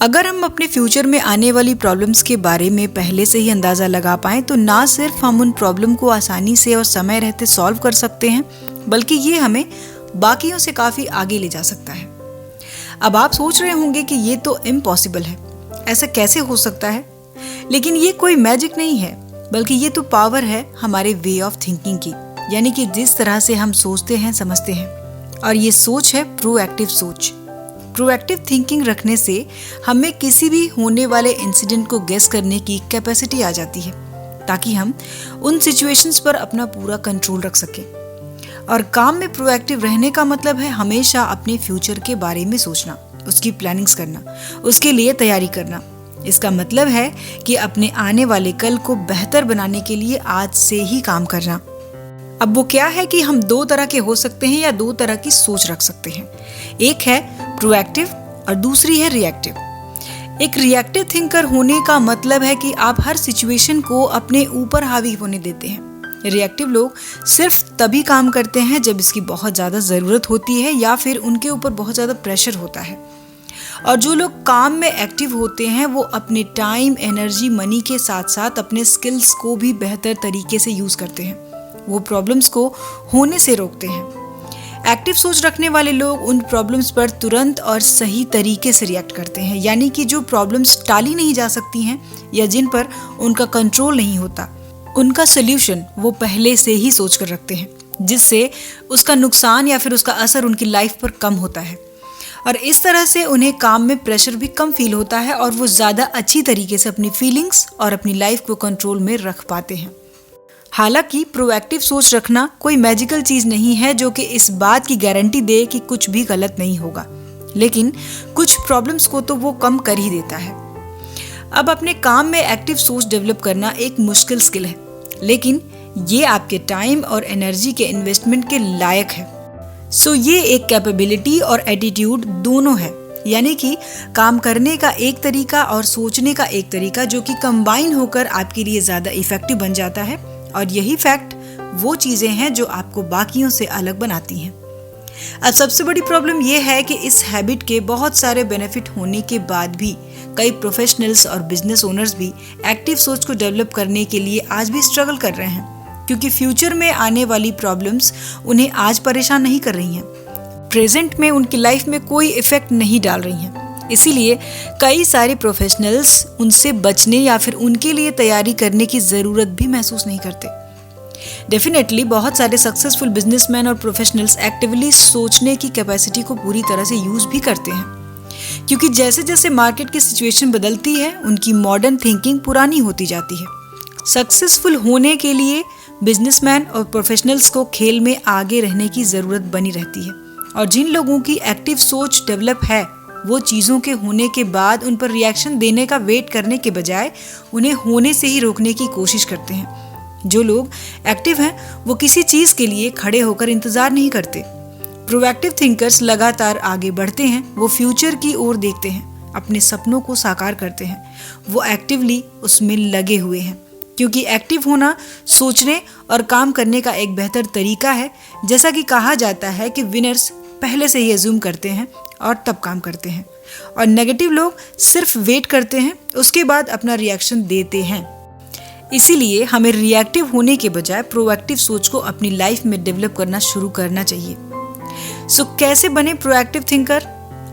अगर हम अपने फ्यूचर में आने वाली प्रॉब्लम्स के बारे में पहले से ही अंदाज़ा लगा पाएं तो ना सिर्फ हम उन प्रॉब्लम को आसानी से और समय रहते सॉल्व कर सकते हैं, बल्कि ये हमें बाकियों से काफ़ी आगे ले जा सकता है। अब आप सोच रहे होंगे कि ये तो इम्पॉसिबल है, ऐसा कैसे हो सकता है? लेकिन ये कोई मैजिक नहीं है, बल्कि ये तो पावर है हमारे वे ऑफ थिंकिंग की, यानी कि जिस तरह से हम सोचते हैं, समझते हैं। और ये सोच है प्रोएक्टिव सोच। प्रोएक्टिव थिंकिंग रखने से हमें किसी भी होने वाले इंसिडेंट को गेस करने की कैपेसिटी आ जाती है, ताकि हम उन सिचुएशंस पर अपना पूरा कंट्रोल रख सकें। और काम में प्रोएक्टिव रहने का मतलब है हमेशा अपने फ्यूचर के बारे में सोचना, उसकी प्लानिंग्स करना, उसके लिए तैयारी करना। इसका मतलब है कि अपने आने वाले कल को बेहतर बनाने के लिए आज से ही काम करना। अब वो क्या है कि हम दो तरह के हो सकते हैं या दो तरह की सोच रख सकते हैं। एक है प्रोएक्टिव और दूसरी है रिएक्टिव। एक रिएक्टिव थिंकर होने का मतलब है कि आप हर सिचुएशन को अपने ऊपर हावी होने देते हैं। रिएक्टिव लोग सिर्फ तभी काम करते हैं जब इसकी बहुत ज़्यादा ज़रूरत होती है या फिर उनके ऊपर बहुत ज़्यादा प्रेशर होता है। और जो लोग काम में एक्टिव होते हैं वो अपने टाइम, एनर्जी, मनी के साथ साथ अपने स्किल्स को भी बेहतर तरीके से यूज़ करते हैं। वो प्रॉब्लम्स को होने से रोकते हैं। एक्टिव सोच रखने वाले लोग उन प्रॉब्लम्स पर तुरंत और सही तरीके से रिएक्ट करते हैं, यानी कि जो प्रॉब्लम्स टाली नहीं जा सकती हैं या जिन पर उनका कंट्रोल नहीं होता, उनका सोल्यूशन वो पहले से ही सोच कर रखते हैं, जिससे उसका नुकसान या फिर उसका असर उनकी लाइफ पर कम होता है। और इस तरह से उन्हें काम में प्रेशर भी कम फील होता है और वो ज़्यादा अच्छी तरीके से अपनी फीलिंग्स और अपनी लाइफ को कंट्रोल में रख पाते हैं। हालांकि प्रोएक्टिव सोच रखना कोई मैजिकल चीज़ नहीं है जो कि इस बात की गारंटी दे कि कुछ भी गलत नहीं होगा, लेकिन कुछ प्रॉब्लम्स को तो वो कम कर ही देता है। अब अपने काम में एक्टिव सोच डेवलप करना एक मुश्किल स्किल है, लेकिन ये आपके टाइम और एनर्जी के इन्वेस्टमेंट के लायक है। सो ये एक कैपेबिलिटी और एटीट्यूड दोनों है, यानी कि काम करने का एक तरीका और सोचने का एक तरीका जो कि कंबाइन होकर आपके लिए ज़्यादा इफेक्टिव बन जाता है। और यही फैक्ट वो चीज़ें हैं जो आपको बाकियों से अलग बनाती हैं। अब सबसे बड़ी प्रॉब्लम ये है कि इस हैबिट के बहुत सारे बेनिफिट होने के बाद भी कई प्रोफेशनल्स और बिजनेस ओनर्स भी एक्टिव सोच को डेवलप करने के लिए आज भी स्ट्रगल कर रहे हैं, क्योंकि फ्यूचर में आने वाली प्रॉब्लम्स उन्हें आज परेशान नहीं कर रही हैं, प्रेजेंट में उनकी लाइफ में कोई इफेक्ट नहीं डाल रही हैं। इसीलिए कई सारे प्रोफेशनल्स उनसे बचने या फिर उनके लिए तैयारी करने की ज़रूरत भी महसूस नहीं करते। डेफिनेटली बहुत सारे सक्सेसफुल बिजनेसमैन और प्रोफेशनल्स एक्टिवली सोचने की कैपेसिटी को पूरी तरह से यूज़ भी करते हैं, क्योंकि जैसे जैसे मार्केट की सिचुएशन बदलती है उनकी मॉडर्न थिंकिंग पुरानी होती जाती है। सक्सेसफुल होने के लिए बिजनेसमैन और प्रोफेशनल्स को खेल में आगे रहने की ज़रूरत बनी रहती है। और जिन लोगों की एक्टिव सोच डेवलप है वो चीज़ों के होने के बाद उन पर रिएक्शन देने का वेट करने के बजाय उन्हें होने से ही रोकने की कोशिश करते हैं। जो लोग एक्टिव हैं वो किसी चीज़ के लिए खड़े होकर इंतज़ार नहीं करते। प्रोएक्टिव थिंकर्स लगातार आगे बढ़ते हैं, वो फ्यूचर की ओर देखते हैं, अपने सपनों को साकार करते हैं, वो एक्टिवली उसमें लगे हुए हैं, क्योंकि एक्टिव होना सोचने और काम करने का एक बेहतर तरीका है। जैसा कि कहा जाता है कि विनर्स पहले से ही अज्यूम करते हैं और तब काम करते हैं, और नेगेटिव लोग सिर्फ वेट करते हैं, उसके बाद अपना रिएक्शन देते हैं। इसीलिए हमें रिएक्टिव होने के बजाय प्रोएक्टिव सोच को अपनी लाइफ में डेवलप करना शुरू करना चाहिए। सो कैसे बने प्रोएक्टिव थिंकर?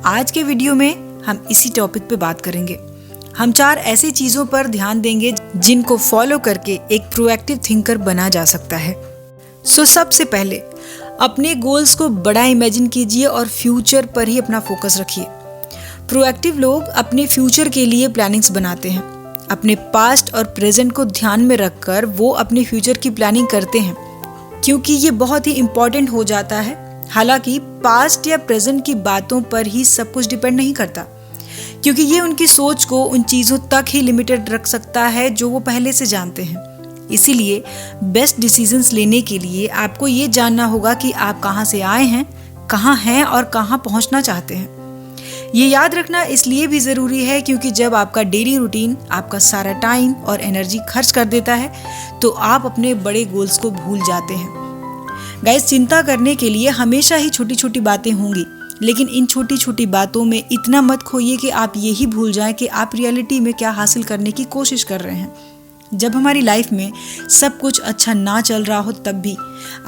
आज के वीडियो में हम इसी टॉपिक पे बात करेंगे। हम 4 ऐसी चीज़ों पर ध्यान देंगे जिनको फॉलो करके एक प्रोएक्टिव थिंकर बना जा सकता है। सो सबसे पहले अपने गोल्स को बड़ा इमेजिन कीजिए और फ्यूचर पर ही अपना फोकस रखिए। प्रोएक्टिव लोग अपने फ्यूचर के लिए प्लानिंग्स बनाते हैं। अपने पास्ट और प्रेजेंट को ध्यान में रखकर वो अपने फ्यूचर की प्लानिंग करते हैं, क्योंकि ये बहुत ही इम्पॉर्टेंट हो जाता है। हालांकि पास्ट या प्रेजेंट की बातों पर ही सब कुछ डिपेंड नहीं करता, क्योंकि ये उनकी सोच को उन चीज़ों तक ही लिमिटेड रख सकता है जो वो पहले से जानते हैं। इसीलिए बेस्ट डिसीजंस लेने के लिए आपको ये जानना होगा कि आप कहाँ से आए हैं, कहाँ हैं और कहाँ पहुँचना चाहते हैं। ये याद रखना इसलिए भी ज़रूरी है क्योंकि जब आपका डेली रूटीन आपका सारा टाइम और एनर्जी खर्च कर देता है तो आप अपने बड़े गोल्स को भूल जाते हैं। गाइस, चिंता करने के लिए हमेशा ही छोटी छोटी बातें होंगी, लेकिन इन छोटी छोटी बातों में इतना मत खोइए कि आप यही भूल जाएं कि आप रियलिटी में क्या हासिल करने की कोशिश कर रहे हैं। जब हमारी लाइफ में सब कुछ अच्छा ना चल रहा हो तब भी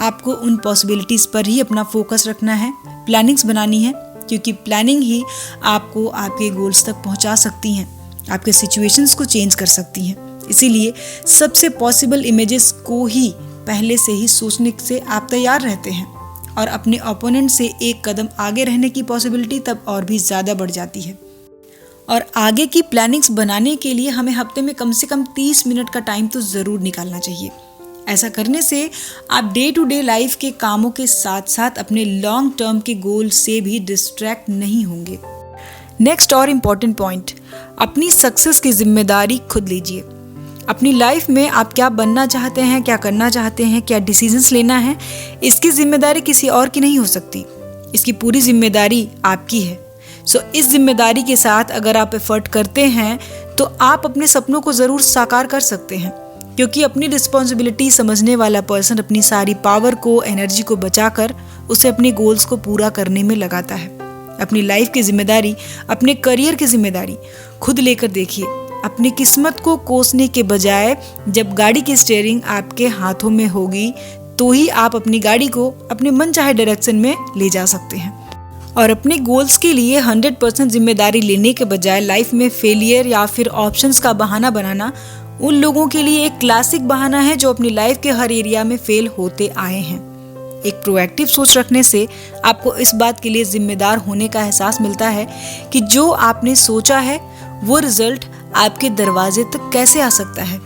आपको उन पॉसिबिलिटीज़ पर ही अपना फोकस रखना है, प्लानिंग्स बनानी है, क्योंकि प्लानिंग ही आपको आपके गोल्स तक पहुंचा सकती हैं, आपके सिचुएशंस को चेंज कर सकती हैं। इसीलिए सबसे पॉसिबल इमेजेस को ही पहले से ही सोचने से आप तैयार रहते हैं और अपने ओपोनेंट से एक कदम आगे रहने की पॉसिबिलिटी तब और भी ज़्यादा बढ़ जाती है। और आगे की प्लानिंग्स बनाने के लिए हमें हफ्ते में कम से कम 30 मिनट का टाइम तो ज़रूर निकालना चाहिए। ऐसा करने से आप डे टू डे लाइफ के कामों के साथ साथ अपने लॉन्ग टर्म के गोल से भी डिस्ट्रैक्ट नहीं होंगे। नेक्स्ट और इम्पॉर्टेंट पॉइंट, अपनी सक्सेस की जिम्मेदारी खुद लीजिए। अपनी लाइफ में आप क्या बनना चाहते हैं, क्या करना चाहते हैं, क्या डिसीजंस लेना है, इसकी जिम्मेदारी किसी और की नहीं हो सकती। इसकी पूरी जिम्मेदारी आपकी है। सो इस जिम्मेदारी के साथ अगर आप एफर्ट करते हैं तो आप अपने सपनों को ज़रूर साकार कर सकते हैं, क्योंकि अपनी रिस्पॉन्सिबिलिटी समझने वाला पर्सन अपनी सारी पावर को, एनर्जी को बचाकर उसे अपने गोल्स को पूरा करने में लगाता है। अपनी लाइफ की जिम्मेदारी, अपने करियर की जिम्मेदारी खुद लेकर देखिए। अपनी किस्मत को कोसने के बजाय जब गाड़ी की स्टीयरिंग आपके हाथों में होगी तो ही आप अपनी गाड़ी को अपने मनचाहे डायरेक्शन में ले जा सकते हैं। और अपने गोल्स के लिए 100% जिम्मेदारी लेने के बजाय लाइफ में फेलियर या फिर ऑप्शंस का बहाना बनाना उन लोगों के लिए एक क्लासिक बहाना है जो अपनी लाइफ के हर एरिया में फेल होते आए हैं। एक प्रोएक्टिव सोच रखने से आपको इस बात के लिए जिम्मेदार होने का एहसास मिलता है कि जो आपने सोचा है वो रिजल्ट आपके दरवाजे तक कैसे आ सकता है।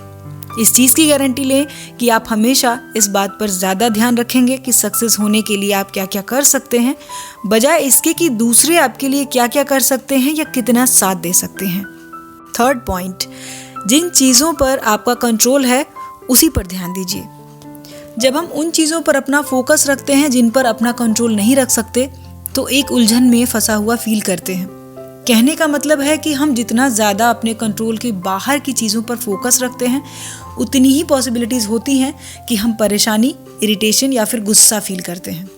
इस चीज़ की गारंटी लें कि आप हमेशा इस बात पर ज़्यादा ध्यान रखेंगे कि सक्सेस होने के लिए आप क्या क्या कर सकते हैं, बजाय इसके कि दूसरे आपके लिए क्या क्या कर सकते हैं या कितना साथ दे सकते हैं। थर्ड पॉइंट, जिन चीज़ों पर आपका कंट्रोल है उसी पर ध्यान दीजिए। जब हम उन चीज़ों पर अपना फोकस रखते हैं जिन पर अपना कंट्रोल नहीं रख सकते तो एक उलझन में फंसा हुआ फील करते हैं। कहने का मतलब है कि हम जितना ज़्यादा अपने कंट्रोल के बाहर की चीज़ों पर फोकस रखते हैं उतनी ही पॉसिबिलिटीज़ होती हैं कि हम परेशानी, इरिटेशन या फिर गुस्सा फील करते हैं।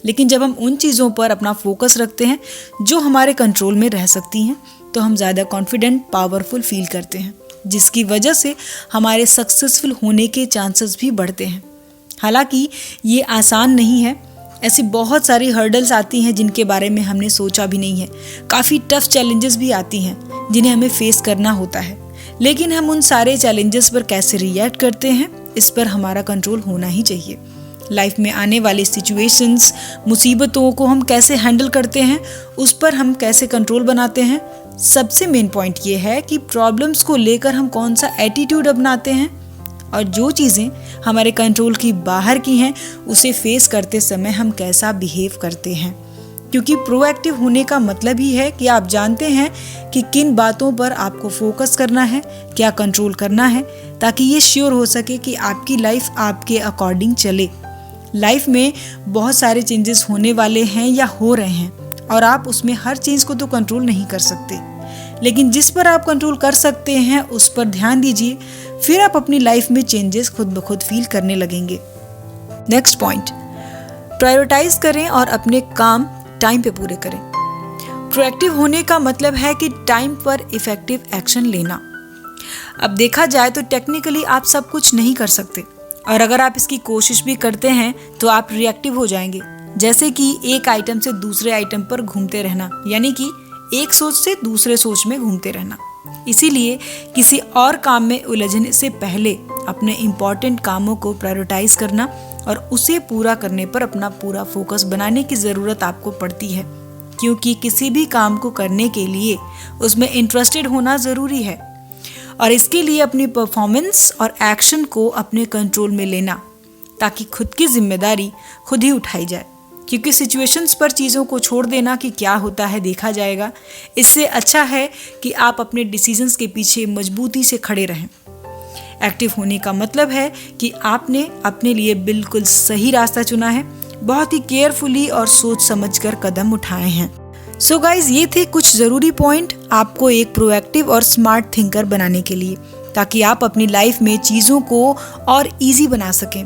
लेकिन जब हम उन चीज़ों पर अपना फोकस रखते हैं जो हमारे कंट्रोल में रह सकती हैं तो हम ज़्यादा कॉन्फिडेंट, पावरफुल फील करते हैं, जिसकी वजह से हमारे सक्सेसफुल होने के चांसेस भी बढ़ते हैं। हालांकि ये आसान नहीं है, ऐसी बहुत सारी हर्डल्स आती हैं जिनके बारे में हमने सोचा भी नहीं है। काफ़ी टफ चैलेंजेस भी आती हैं जिन्हें हमें फेस करना होता है, लेकिन हम उन सारे चैलेंजेस पर कैसे रिएक्ट करते हैं इस पर हमारा कंट्रोल होना ही चाहिए। लाइफ में आने वाली सिचुएशंस, मुसीबतों को हम कैसे हैंडल करते हैं, उस पर हम कैसे कंट्रोल बनाते हैं। सबसे मेन पॉइंट ये है कि प्रॉब्लम्स को लेकर हम कौन सा एटीट्यूड अपनाते हैं और जो चीज़ें हमारे कंट्रोल की बाहर की हैं उसे फेस करते समय हम कैसा बिहेव करते हैं। क्योंकि प्रोएक्टिव होने का मतलब ही है कि आप जानते हैं कि किन बातों पर आपको फोकस करना है, क्या कंट्रोल करना है, ताकि ये श्योर हो सके कि आपकी लाइफ आपके अकॉर्डिंग चले। लाइफ में बहुत सारे चेंजेस होने वाले हैं या हो रहे हैं और आप उसमें हर चीज़ को तो कंट्रोल नहीं कर सकते, लेकिन जिस पर आप कंट्रोल कर सकते हैं उस पर ध्यान दीजिए, फिर आप अपनी लाइफ में चेंजेस खुद ब खुद फील करने लगेंगे। नेक्स्ट पॉइंट, प्रायोरिटाइज करें और अपने काम टाइम पे पूरे करें। प्रोएक्टिव होने का मतलब है कि टाइम पर इफेक्टिव एक्शन लेना। अब देखा जाए तो टेक्निकली आप सब कुछ नहीं कर सकते, और अगर आप इसकी कोशिश भी करते हैं तो आप रिएक्टिव हो जाएंगे। जैसे कि एक आइटम से दूसरे आइटम पर घूमते रहना, यानी कि एक सोच से दूसरे सोच में घूमते रहना। इसीलिए किसी और काम में उलझने से पहले अपने इम्पॉर्टेंट कामों को प्रायोरिटाइज करना और उसे पूरा करने पर अपना पूरा फोकस बनाने की ज़रूरत आपको पड़ती है, क्योंकि किसी भी काम को करने के लिए उसमें इंटरेस्टेड होना ज़रूरी है और इसके लिए अपनी परफॉर्मेंस और एक्शन को अपने कंट्रोल में लेना, ताकि खुद की जिम्मेदारी खुद ही उठाई जाए। क्योंकि सिचुएशंस पर चीज़ों को छोड़ देना कि क्या होता है देखा जाएगा, इससे अच्छा है कि आप अपने डिसीजंस के पीछे मजबूती से खड़े रहें। एक्टिव होने का मतलब है कि आपने अपने लिए बिल्कुल सही रास्ता चुना है, बहुत ही केयरफुली और सोच समझकर कदम उठाए हैं। सो गाइज, ये थे कुछ ज़रूरी पॉइंट आपको एक प्रोएक्टिव और स्मार्ट थिंकर बनाने के लिए, ताकि आप अपनी लाइफ में चीज़ों को और ईजी बना सकें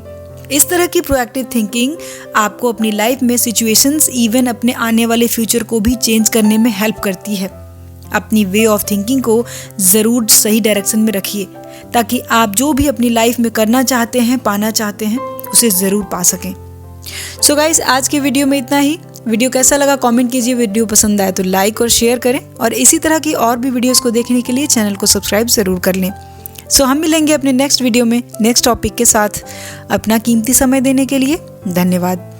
इस तरह की प्रोएक्टिव थिंकिंग आपको अपनी लाइफ में सिचुएशंस, इवन अपने आने वाले फ्यूचर को भी चेंज करने में हेल्प करती है। अपनी वे ऑफ थिंकिंग को ज़रूर सही डायरेक्शन में रखिए ताकि आप जो भी अपनी लाइफ में करना चाहते हैं, पाना चाहते हैं, उसे ज़रूर पा सकें। सो गाइस, आज के वीडियो में इतना ही। वीडियो कैसा लगा कमेंट कीजिए, वीडियो पसंद आए तो लाइक और शेयर करें और इसी तरह की और भी वीडियोस को देखने के लिए चैनल को सब्सक्राइब ज़रूर कर लें। सो हम मिलेंगे अपने नेक्स्ट वीडियो में नेक्स्ट टॉपिक के साथ। अपना कीमती समय देने के लिए धन्यवाद।